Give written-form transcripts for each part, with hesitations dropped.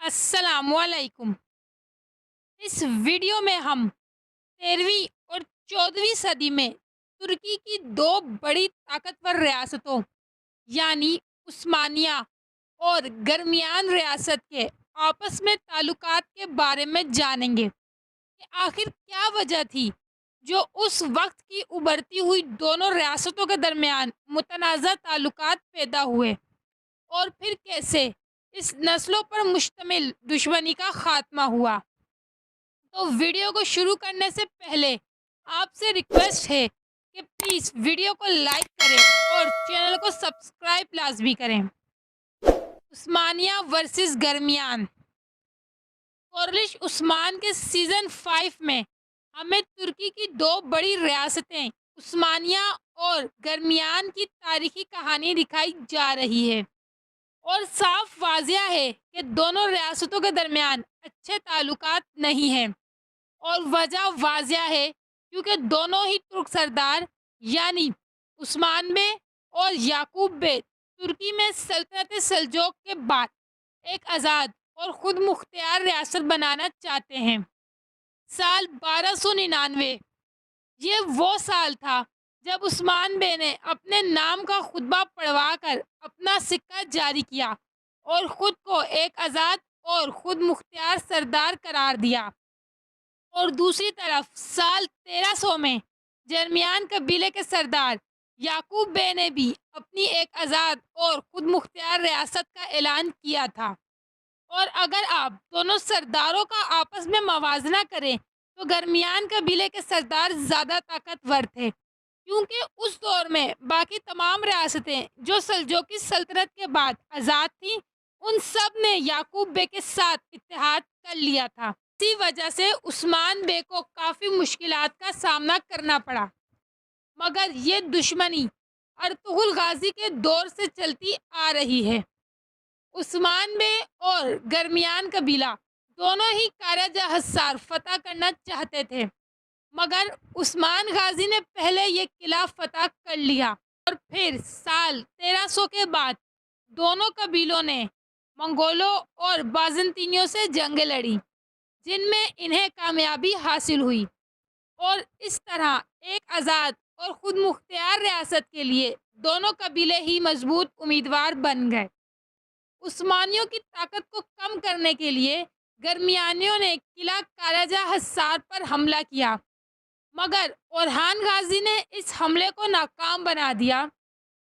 अस्सलाम वालेकुम। इस वीडियो में हम 13वीं और 14वीं सदी में तुर्की की दो बड़ी ताकतवर रियासतों यानी उस्मानिया और गरमियान रियासत के आपस में ताल्लुकात के बारे में जानेंगे कि आखिर क्या वजह थी जो उस वक्त की उभरती हुई दोनों रियासतों के दरमियान मुतनाज़ा ताल्लुकात पैदा हुए और फिर कैसे इस नस्लों पर मुश्तमिल दुश्मनी का खात्मा हुआ। तो वीडियो को शुरू करने से पहले आपसे रिक्वेस्ट है कि प्लीज़ वीडियो को लाइक करें और चैनल को सब्सक्राइब लाजमी करें। उस्मानिया वर्सेस गरमियान। कोरलिश उस्मान के सीज़न 5 में हमें तुर्की की दो बड़ी रियासतें उस्मानिया और गरमियान की तारीखी कहानी दिखाई जा रही है और साफ वाजिया है कि दोनों रियासतों के दरमियान अच्छे ताल्लुकात नहीं हैं और वजह वाजिया है क्योंकि दोनों ही तुर्क सरदार यानी उस्मान बे और याकूब बे तुर्की में सल्तनत सल्जोक के बाद एक आज़ाद और ख़ुद मुख्तियार रियासत बनाना चाहते हैं। साल 1299 ये वो साल था जब उस्मान बे ने अपने नाम का खुतबा पढ़वा कर अपना सिक्का जारी किया और ख़ुद को एक आज़ाद और ख़ुद मुख्तियार सरदार करार दिया। और दूसरी तरफ साल 1300 में जर्मियान कबीले के सरदार याकूब बे ने भी अपनी एक आज़ाद और ख़ुद मुख्तियार रियासत का ऐलान किया था। और अगर आप दोनों सरदारों का आपस में मवाजना करें तो गरमियान कबीले के सरदार ज़्यादा ताकतवर थे क्योंकि उस दौर में बाकी तमाम रियासतें जो सल्जोकी सल्तनत के बाद आज़ाद थीं उन सब ने याकूब बे के साथ इत्तेहाद कर लिया था। इसी वजह से उस्मान बे को काफ़ी मुश्किलात का सामना करना पड़ा, मगर ये दुश्मनी अर्तुगरुल गाजी के दौर से चलती आ रही है। उस्मान बे और गरमियान कबीला दोनों ही कारजा हस्सार फतह करना चाहते थे, मगर उस्मान गाजी ने पहले ये किला फतह कर लिया और फिर साल 1300 के बाद दोनों कबीलों ने मंगोलों और बाज़ंतीनियों से जंगें लड़ी जिनमें इन्हें कामयाबी हासिल हुई और इस तरह एक आज़ाद और ख़ुद मुख्तियार रियासत के लिए दोनों कबीले ही मजबूत उम्मीदवार बन गए। उस्मानियों की ताकत को कम करने के लिए गरमियानियों ने किला कारजा हस्सार पर हमला किया, मगर ओरहान गाजी ने इस हमले को नाकाम बना दिया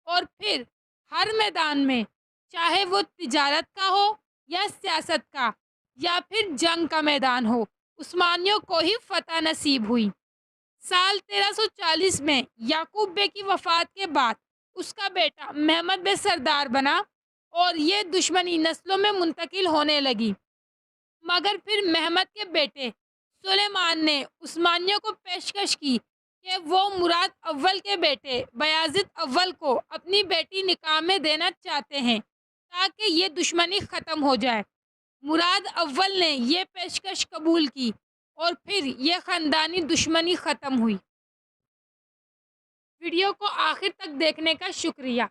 और फिर हर मैदान में, चाहे वो तिजारत का हो या सियासत का या फिर जंग का मैदान हो, उस्मानियों को ही फतह नसीब हुई। साल 1340 में याकूब बे की वफ़ात के बाद उसका बेटा महमद बे सरदार बना और ये दुश्मनी नस्लों में मुंतकिल होने लगी, मगर फिर महमद के बेटे सुलेमान ने उस्मानियों को पेशकश की कि वो मुराद अव्वल के बेटे बयाज़िद अव्वल को अपनी बेटी निकाह में देना चाहते हैं ताकि ये दुश्मनी ख़त्म हो जाए। मुराद अव्वल ने ये पेशकश कबूल की और फिर ये ख़ानदानी दुश्मनी ख़त्म हुई। वीडियो को आखिर तक देखने का शुक्रिया।